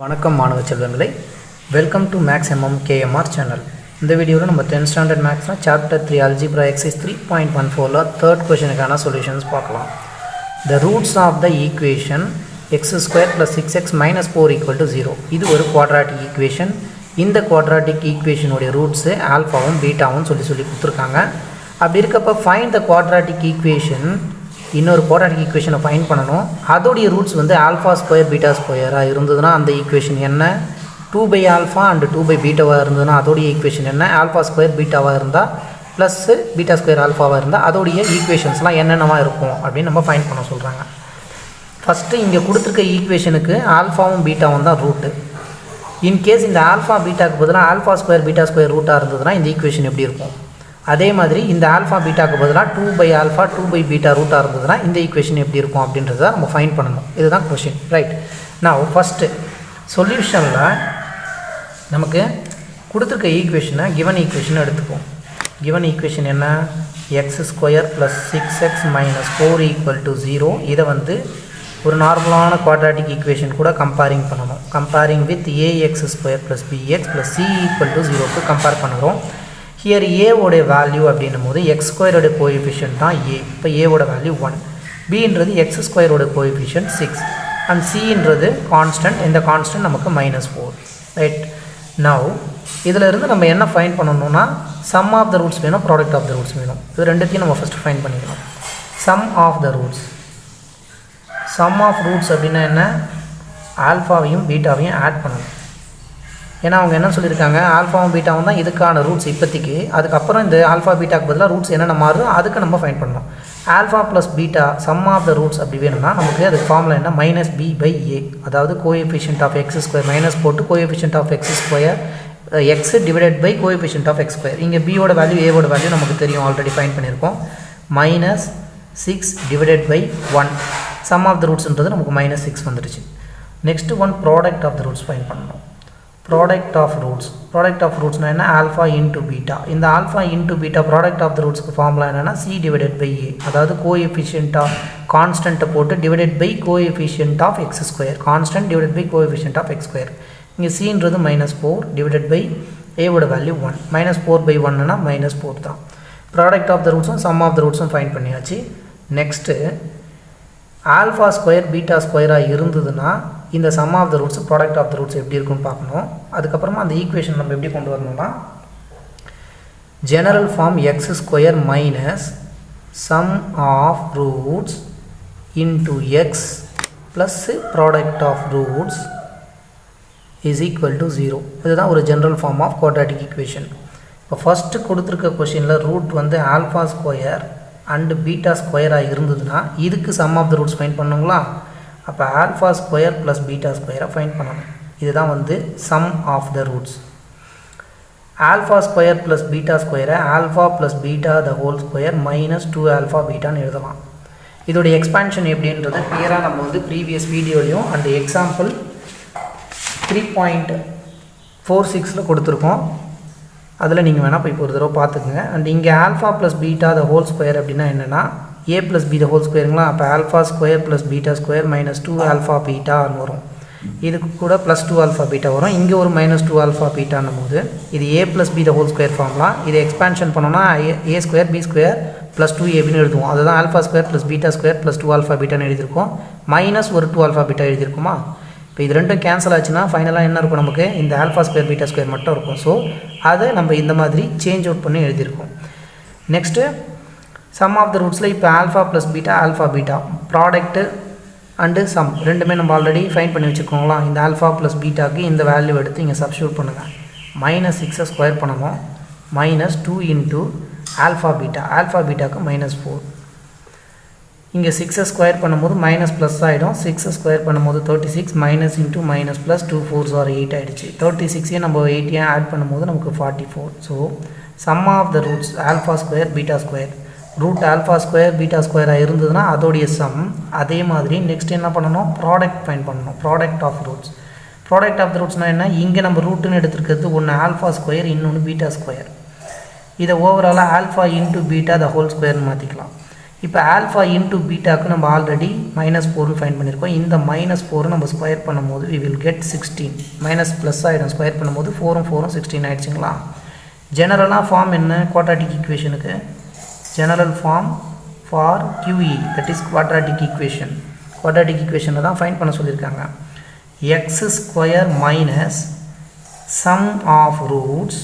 வணக்கம் மாணவ செல்வங்களே, வெல்கம் டு Mathsmmkmr சேனல். இந்த வீடியோவில் நம்ம 10th ஸ்டாண்டர்ட் மேக்ஸ்னா Chapter-3 ALGEBRA EXERCISE-3.14 தேர்ட் கொஷனுக்கான சொல்யூஷன்ஸ் பார்க்கலாம். The roots of the equation x² plus 6x minus 4 equal to 0. இது ஒரு குவாட்ராட்டிக் ஈக்குவேஷன். இந்த குவாட்ராட்டிக் ஈக்குவேஷனுடைய ரூட்ஸு ஆல்ஃபாவும் பீட்டாவும் சொல்லி கொடுத்துருக்காங்க. அப்படி இருக்கப்போ ஃபைண்ட் த குவாட்ராட்டிக் ஈக்குவேஷன், இன்னொரு குவாட்ராட்டிக் ஈக்குவேஷனை ஃபைண்ட் பண்ணணும். அதோடைய ரூட்ஸ் வந்து ஆல்ஃபா ஸ்கொயர் பீட்டா ஸ்கொயராக இருந்ததுன்னா அந்த ஈக்குவேஷன் என்ன, 2/α அண்ட் 2/βவாக இருந்ததுன்னா அதோடைய ஈக்குவேஷன் என்ன, ஆல்ஃபா ஸ்கொயர் பீட்டாவாக இருந்தால் ப்ளஸ் பீட்டா ஸ்கொயர் ஆல்ஃபாவாக இருந்தால் அதோடைய ஈக்குவேஷன்ஸ்லாம் என்னென்னவா இருக்கும் அப்படின்னு நம்ம ஃபைண்ட் பண்ண சொல்கிறாங்க. ஃபஸ்ட்டு இங்கே கொடுத்துருக்க ஈக்குவேஷனுக்கு ஆல்ஃபாவும் பீட்டாவும் தான் ரூட்டு. இன்கேஸ் இந்த ஆல்ஃபா பீட்டாக்கு பதிலாக ஆல்ஃபா ஸ்கொயர் பீட்டா ஸ்கொயர் ரூட்டாக இருந்ததுன்னா இந்த ஈக்குவேஷன் எப்படி இருக்கும். அதே மாதிரி இந்த ஆல்ஃபா பீட்டாக்கு பதிலாக 2/α 2/β ரூட்டாக இருந்ததுன்னா இந்த ஈக்குவேஷன் எப்படி இருக்கும் அப்படின்றத நம்ம ஃபைண்ட் பண்ணணும். இதுதான் கொஷின், ரைட்? நான் ஃபஸ்ட்டு சொல்யூஷனில் நமக்கு கொடுத்துருக்க ஈக்குவேஷனை கிவன் ஈக்குவேஷனை எடுத்துப்போம். கிவன் ஈக்குவேஷன் என்ன, x² + 6x - 4 = 0. இதை வந்து ஒரு நார்மலான குவாட்ராட்டிக் ஈக்குவேஷன் கூட கம்பேரிங் பண்ணணும். Comparing with ax² + bx + c = 0க்கு கம்பேர் பண்ணுறோம். ஹியர் ஏவோடைய வேல்யூ அப்படின்னும் போது x² கோஎஃபிஷியன்ட் தான் a. இப்போ ஏவோட வேல்யூ 1, bன்றது x² கோஎஃபிஷியன்ட் 6 அண்ட் cன்றது கான்ஸ்டன்ட். இந்த கான்ஸ்டன்ட் நமக்கு -4, ரைட்? நவ் இதில் இருந்து நம்ம என்ன ஃபைண்ட் பண்ணணும்னா சம் ஆஃப் த ரூட்ஸ் வேணும், ப்ராடக்ட் ஆஃப் த ரூட்ஸ் வேணும். இது ரெண்டுத்தையும் நம்ம ஃபஸ்ட்டு ஃபைண்ட் பண்ணிக்கலாம். Sum of the roots, sum of roots அப்படின்னா என்ன, ஆல்ஃபாவையும் பீட்டாவையும் ஆட் பண்ணணும். ஏன்னா அவங்க என்ன சொல்லியிருக்காங்க, ஆல்ஃபாவும் பீட்டாவும் தான் இதுக்கான ரூட்ஸ் இப்போதைக்கு. அதுக்கப்புறம் இந்த ஆல்ஃபா பீட்டாக்கு பதிலாக ரூட்ஸ் என்னென்ன மாறுதோ அதுக்கு நம்ம ஃபைண்ட் பண்ணணும். Alpha plus beta sum of the roots அப்படி வேணும்னா நமக்கு அதுக்கு ஃபார்முலா என்ன, -b/a, அதாவது கோஎஃபிஷியன்ட் ஆஃப் x², மைனஸ் போட்டு coefficient of x² x divided by coefficient of x². இங்கே பியோட வேல்யூ ஏவோட வேல்யூ நமக்கு தெரியும், ஆல்ரெடி ஃபைண்ட் பண்ணியிருக்கோம். -6 divided by 1, sum of the ரூட்ஸ்ன்றது நமக்கு -6 வந்துடுச்சு. Next one product of the roots find பண்ணணும். Product of roots, product of ரூட்ஸ்னால் என்ன, ஆல்ஃபா இன்ட்டு பீட்டா. இந்த alpha into beta product of the ரூட்ஸ்க்கு ஃபார்முலா என்னென்னா c டிவைடட் பை a, அதாவது கோஎஃபிஷியன்ட் ஆஃப் கான்ஸ்டன்ட்டை போட்டு divided by coefficient of x², constant divided by coefficient of x². இங்கே cன்றது -4 டிவைடட் பை ஏவோட வேல்யூ 1, -4/1னா -4 தான். ப்ராடக்ட் ஆஃப் த ரூட்ஸும் சம் ஆஃப் த ரூட்ஸும் ஃபைண்ட் பண்ணியாச்சு. நெக்ஸ்ட்டு ஆல்ஃபா ஸ்கொயர் பீட்டா ஸ்கொயராக இருந்ததுன்னா இந்த sum of the roots product of the roots எப்படி இருக்குன்னு பார்க்கணும். அதுக்கப்புறமா அந்த ஈக்குவேஷன் நம்ம எப்படி கொண்டு வரணும்னா general form x² minus sum of roots into x plus product of roots is equal to 0. இதுதான் ஒரு general form of quadratic equation. இப்போ ஃபஸ்ட்டு கொடுத்துருக்க கொஷினில் ரூட் வந்து ஆல்ஃபா ஸ்கொயர் அண்டு பீட்டா ஸ்கொயராக இருந்ததுன்னா இதுக்கு sum of the roots find பண்ணுங்களா. அப்போ ஆல்ஃபா ஸ்கொயர் ப்ளஸ் பீட்டா ஸ்கொயரை ஃபைண்ட் பண்ணணும். இதுதான் வந்து sum of the roots. Alpha square plus beta ஸ்கொயரை alpha plus beta the whole square -2α பீட்டான்னு எழுதலாம். இதோடைய எக்ஸ்பான்ஷன் எப்படின்றது கிளியராக நம்ம வந்து ப்ரீவியஸ் வீடியோலையும் அந்த எக்ஸாம்பிள் 3.46 கொடுத்துருக்கோம். அதில் நீங்கள் வேணால் போய் ஒரு தடவை பார்த்துக்குங்க. அண்ட் இங்கே alpha plus beta the whole square அப்படின்னா என்னென்னா a plus B the whole ஸ்கொயருங்களா. அப்போ alpha square plus beta square -2α பீட்டான்னு வரும். இதுக்கு கூட +2α பீட்டா வரும். இங்கே ஒரு -2α பீட்டான்னும் போது இது a plus B the whole square ஃபார்ம்லாம். இதை எக்ஸ்பான்ஷன் பண்ணோன்னா a² b² + 2ab எழுதுவோம். அதுதான் alpha square plus beta square + 2α பீட்டான்னு எழுதியிருக்கோம். மைனஸ் ஒரு 2α பீட்டா எழுதியிருக்குமா. இப்போ இது ரெண்டும் கேன்சல் ஆச்சுன்னா ஃபைனலாக என்ன இருக்கும், நமக்கு இந்த ஆல்ஃபா ஸ்கொயர் பீட்டா ஸ்கொயர் மட்டும் இருக்கும். ஸோ அதை நம்ம இந்த மாதிரி சேஞ்ச் அவுட் பண்ணி எழுதியிருக்கோம். நெக்ஸ்ட்டு சம் ஆஃப் த ரூட்ஸில் இப்போ alpha plus beta alpha beta product and sum ரெண்டுமே நம்ம ஆல்ரெடி ஃபைண்ட் பண்ணி வச்சுருக்கோங்களா. இந்த ஆல்ஃபா ப்ளஸ் பீட்டாக்கு இந்த வேல்யூ எடுத்து இங்கே சப்ஸ்டியூட் பண்ணுங்கள். -6 ஸ்கொயர் பண்ணணும், -2 இன்ட்டு ஆல்ஃபா பீட்டா, ஆல்ஃபா பீட்டாக்கு -4. இங்கே 6 ஸ்கொயர் பண்ணும்போது மைனஸ் ப்ளஸ் ஆகிடும். 6 ஸ்கொயர் பண்ணும்போது 36, minus into minus plus 2 4s are 8 ஆகிடுச்சு. 36 நம்ம 8 ஆட் பண்ணும்போது நமக்கு 44. So sum of the roots alpha square beta ஸ்கொயர், ரூட் ஆல்ஃபா ஸ்கொயர் பீட்டா ஸ்கொயராக இருந்ததுன்னா அதோடைய சம். அதே மாதிரி நெக்ஸ்ட் என்ன பண்ணணும், ப்ராடக்ட் ஃபைண்ட் பண்ணணும். Product of roots, product of the ரூட்ஸ்னால் என்ன, இங்கே நம்ம ரூட்டுன்னு எடுத்துருக்கிறது ஒன்று ஆல்ஃபா ஸ்கொயர், இன்னொன்று பீட்டா ஸ்கொயர். இதை ஓவராலாக alpha into beta the whole ஸ்கொயர்னு மாற்றிக்கலாம். இப்போ ஆல்ஃபா இன்ட்டு பீட்டாவுக்கு நம்ம ஆல்ரெடி -4 ஃபைண்ட் பண்ணியிருக்கோம். இந்த -4 நம்ம ஸ்கொயர் பண்ணும்போது we will get 16 minus plus ஆகிடும். ஸ்கொயர் பண்ணும்போது 4ம் 16 ஆகிடுச்சிங்களா. ஜெனரலாக ஃபார்ம் என்ன குவாட்ராட்டிக் ஈக்குவேஷனுக்கு? General form for QE that is quadratic equation. Quadratic ஈக்குவேஷனை தான் ஃபைண்ட் பண்ண சொல்லியிருக்காங்க. x square minus sum of roots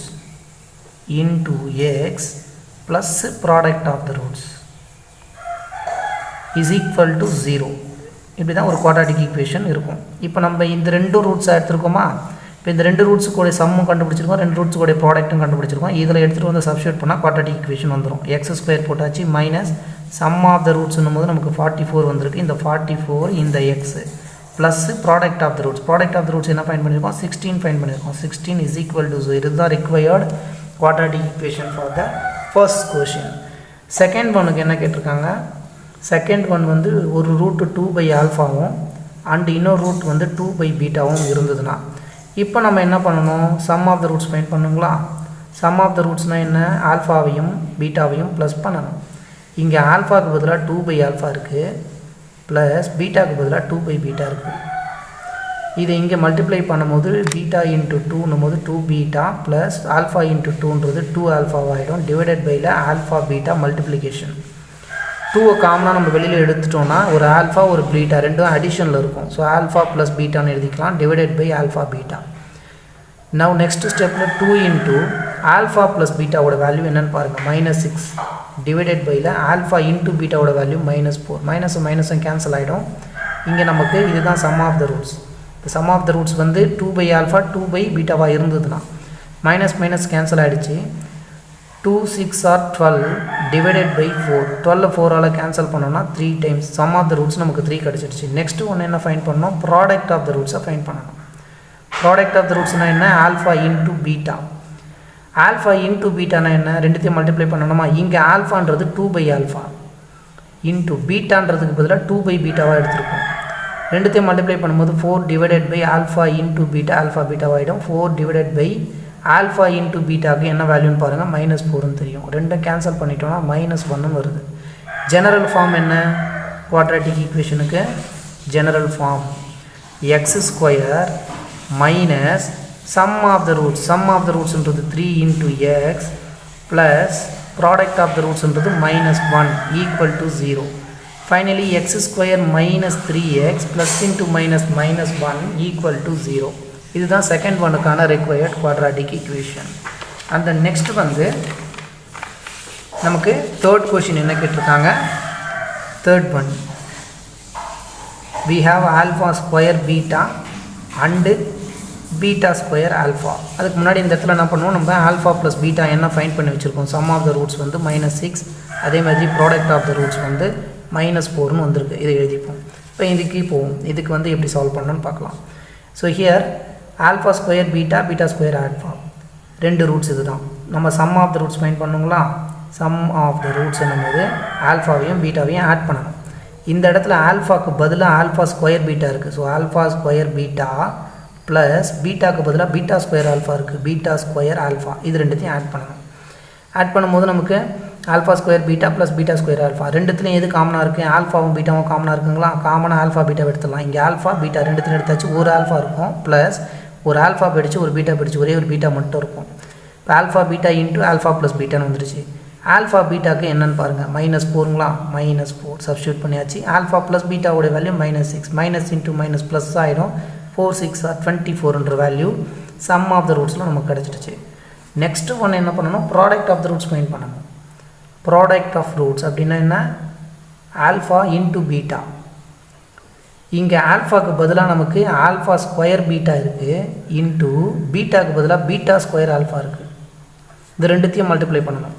into x plus product of the roots is equal to 0. இப்படி தான் ஒரு குவாட்ராட்டிக் ஈக்குவேஷன் இருக்கும். இப்போ நம்ம இந்த 2 ரூட்ஸாக எடுத்துருக்கோமா. இப்போ இந்த 2 ரூட்ஸு கூட சம்மும் கண்டுபிடிச்சிருக்கோம், 2 ரூட்ஸு கூட ப்ராடக்ட்டும் கண்டுபிடிச்சிருக்கோம். இதில் எடுத்துகிட்டு வந்து சப்ஸ்டியூட் பண்ணால் குவாட்ராட்டிக் ஈக்குவேஷன் வந்துடும். எக்ஸ் ஸ்கொயர் போட்டாச்சு மைனஸ் சம் ஆஃப் த ரூட்ஸ்னும் போது நமக்கு 44 வந்திருக்கு. இந்த 44 இந்த x plus product of the roots. Product of the roots என்ன ஃபைண்ட் பண்ணியிருக்கோம்? 16 ஃபைண்ட் பண்ணியிருக்கோம். 16 is equal to 0. இதுதான் required quadratic equation for the first question. Second ஒனுக்கு என்ன கேட்டிருக்காங்க? செகண்ட் ஒன் வந்து ஒரு ரூட்டு 2/ஆல்ஃபாவும் அண்ட் இன்னொரு ரூட் வந்து 2/பீட்டாவும் இருந்ததுன்னா இப்போ நம்ம என்ன பண்ணணும்? Sum of the roots find பண்ணுங்களா. சம் ஆஃப் த ரூட்ஸ்னால் என்ன? ஆல்ஃபாவையும் பீட்டாவையும் ப்ளஸ் பண்ணணும். இங்கே ஆல்ஃபாவுக்கு பதிலாக 2/ஆல்ஃபா இருக்குது, ப்ளஸ் பீட்டாவுக்கு பதிலாக 2/பீட்டா இருக்குது. இதை இங்கே மல்டிப்ளை பண்ணும்போது பீட்டா இன்ட்டு 2ன்னும் போது 2 பீட்டா ப்ளஸ் ஆல்ஃபா இன்ட்டு 2ன்றது 2 ஆல்ஃபாவாகிடும். டிவைடட் பையில் ஆல்ஃபா பீட்டா மல்டிப்ளிகேஷன். 2 காமனாக நம்ம வெளியில் எடுத்துட்டோம்னா ஒரு ஆல்ஃபா ஒரு பீட்டா ரெண்டும் அடிஷனில் இருக்கும். ஸோ ஆல்ஃபா ப்ளஸ் பீட்டான்னு எழுதிக்கலாம். Divided by alpha beta. Now next ஸ்டெப்பில் 2 இன்ட்டு ஆல்ஃபா ப்ளஸ் பீட்டாவோட வேல்யூ என்னென்னு பாருங்கள். -6 டிவைடட் பையில் ஆல்ஃபா இன்ட்டு பீட்டாவோட வேல்யூ -4. மைனஸும் கேன்சல் ஆகிடும். இங்கே நமக்கு இதுதான் சம் ஆஃப் த ரூட்ஸ். இந்த சம் ஆஃப் த ரூட்ஸ் வந்து 2/ஆல்ஃபா 2/பீட்டாவாக இருந்ததுன்னா மைனஸ் கேன்சல் ஆகிடுச்சு. 2 6 are 12 divided by 4. 12 4ஆல் கேன்சல் பண்ணோம்னா 3 times sum of the roots நமக்கு 3 கிடச்சிடுச்சு. நெக்ஸ்ட்டு ஒன்று என்ன ஃபைண்ட் பண்ணணும்? ப்ராடக்ட் ஆஃப் த ரூட்ஸை ஃபைண்ட் பண்ணணும். ப்ராடக்ட் ஆஃப் த ரூட்ஸ்னால் என்ன? Alpha into beta. Alpha into பீட்டானா என்ன? ரெண்டுத்தையும் மல்டிப்ளை பண்ணணுமா. இங்கே ஆல்ஃபான்றது 2/ஆல்ஃபா இன்ட்டு பீட்டான்றதுக்கு பதிலாக 2/பீட்டாவாக எடுத்துருக்கோம். ரெண்டுத்தையும் மல்டிப்ளை பண்ணும்போது 4 divided by alpha into beta alpha பீட்டாவாகிடும். 4 டிவைடட் பை ஆல்ஃபா இன்ட்டு பீட்டாவுக்கு என்ன வேல்யூன்னு பாருங்கள். -4ன்னு தெரியும். ரெண்டும் கேன்சல் பண்ணிட்டோம்னா -1 வருது. ஜெனரல் ஃபார்ம் என்ன குவாட்ராட்டிக் ஈக்குவேஷனுக்கு? General form x square minus sum of the roots. Sum of the ரூட்ஸ்ன்றது 3 into x plus product of the ரூட்ஸ்ன்றது -1 equal to 0. Finally x square minus 3x plus into -1 equal to 0. இதுதான் second ஒனுக்கான required quadratic equation. அந்த next வந்து நமக்கு third question என்ன கேட்டிருக்காங்க? Third one we have alpha square beta and beta square alpha. அதுக்கு முன்னாடி இந்த இடத்துல என்ன பண்ணுவோம்? நம்ம ஆல்ஃபா ப்ளஸ் பீட்டா என்ன ஃபைண்ட் பண்ணி வச்சுருக்கோம். சம் ஆஃப் த ரூட்ஸ் வந்து -6, அதே மாதிரி ப்ராடக்ட் ஆஃப் த ரூட்ஸ் வந்து -4ன்னு வந்திருக்கு. இதை எழுதிப்போம். இப்போ இதுக்கு போவோம். இதுக்கு வந்து எப்படி சால்வ் பண்ணணும்னு பார்க்கலாம். So here alpha square beta beta square alpha 2 roots இது தான். நம்ம sum of the roots find பண்ணுங்களா. சம் ஆஃப் த ரூட்ஸ் என்னும்போது ஆல்ஃபாவையும் பீட்டாவையும் ஆட் பண்ணணும். இந்த இடத்துல ஆல்ஃபாவுக்கு பதிலாக ஆல்ஃபா ஸ்கொயர் பீட்டா இருக்குது. So alpha square beta plus பீட்டாவுக்கு பதிலாக பீட்டா ஸ்கொயர் ஆல்ஃபா இருக்குது. பீட்டா ஸ்கொயர் ஆல்ஃபா இது ரெண்டுத்தையும் ஆட் பண்ணணும். ஆட் பண்ணும்போது நமக்கு alpha square beta plus beta square alpha ரெண்டுத்துலையும் எது காமனாக இருக்குது? ஆல்ஃபாவும் பீட்டாவும் காமனாக இருக்குங்களா. காமனாக ஆல்ஃபா பீட்டா எடுத்துடலாம். இங்கே ஆல்ஃபா பீட்டா ரெண்டுத்தையும் எடுத்தாச்சு. ஒரு ஆல்ஃபா இருக்கும் ப்ளஸ் ஒரு ஆல்ஃபா படித்து ஒரு பீட்டா படித்து ஒரே ஒரு பீட்டா மட்டும் இருக்கும். இப்போ alpha beta into alpha plus பீட்டான்னு வந்துருச்சு. ஆல்ஃபா பீட்டாக்கு என்னென்னு பாருங்கள். -4ங்களா. -4 சப்ஸ்டியூட் பண்ணியாச்சு. ஆல்ஃபா ப்ளஸ் பீட்டாவோட value -6. Minus into minus plus ஆகிடும். 4 6 are 24ன்ற வேல்யூ சம் ஆஃப் த ரூட்ஸில் நமக்கு கிடச்சிடுச்சு. நெக்ஸ்ட்டு ஒன்று என்ன பண்ணணும்? Product of the roots find பண்ணணும். ப்ராடக்ட் ஆஃப் ரூட்ஸ் அப்படின்னா என்ன? Alpha into beta. இங்கே ஆல்ஃபாவுக்கு பதிலாக நமக்கு ஆல்ஃபா ஸ்கொயர் பீட்டா இருக்குது இன்ட்டு பீட்டாவுக்கு பதிலாக பீட்டா ஸ்கொயர் ஆல்ஃபா இருக்குது. இந்த ரெண்டுத்தையும் மல்டிப்ளை பண்ணணும்.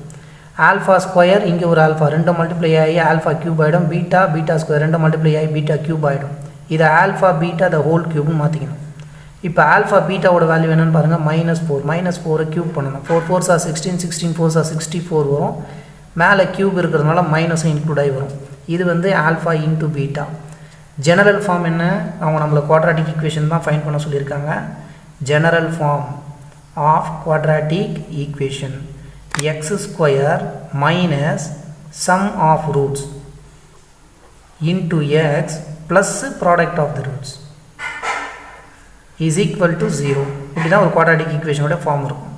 ஆல்ஃபா ஸ்கொயர் இங்கே ஒரு ஆல்ஃபா ரெண்டும் மல்டிப்ளை ஆகி ஆல்ஃபா க்யூப் ஆகிடும். பீட்டா ஸ்கொயர் ரெண்டும் மல்டிப்ளை ஆகி பீட்டா க்யூப் ஆகிடும். இதை ஆல்ஃபா பீட்டா த ஹோல் க்யூப்னு மாற்றிக்கணும். இப்போ ஆல்ஃபா பீட்டாவோட வேல்யூ என்னென்னு பாருங்கள். -4 -4 க்யூப் பண்ணணும். 4 4s are 16 16 4s are 64 வரும். மேலே க்யூப் இருக்கிறதுனால மைனஸும் இன்க்ளூட் ஆகி வரும். இது வந்து alpha into beta. General form என்ன? அவங்க நம்மளை குவாட்ராட்டிக் ஈக்குவேஷன் தான் ஃபைண்ட் பண்ண சொல்லியிருக்காங்க. General form of quadratic equation x square minus sum of roots into x plus product of the roots is equal to 0. இப்படிதான் ஒரு quadratic equation ஓட form இருக்கும்.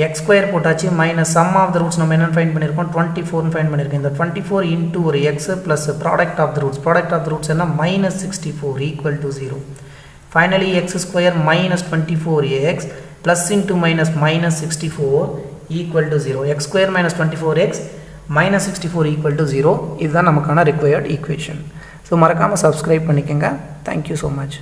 x square போட்டாச்சு minus sum of the roots நம்ம என்ன find பண்ணிருக்கோம் 24 find பண்ணிருக்கோம். இந்த 24 into ஒரு x plus product of the roots என்ன minus 64 equal to 0. Finally x square minus 24x plus into minus 64 equal to 0. x square minus 24x minus 64 equal to 0. இதுதான் நமக்கான required equation. So மறக்காமல் subscribe பண்ணிக்கங்க. Thank you so much.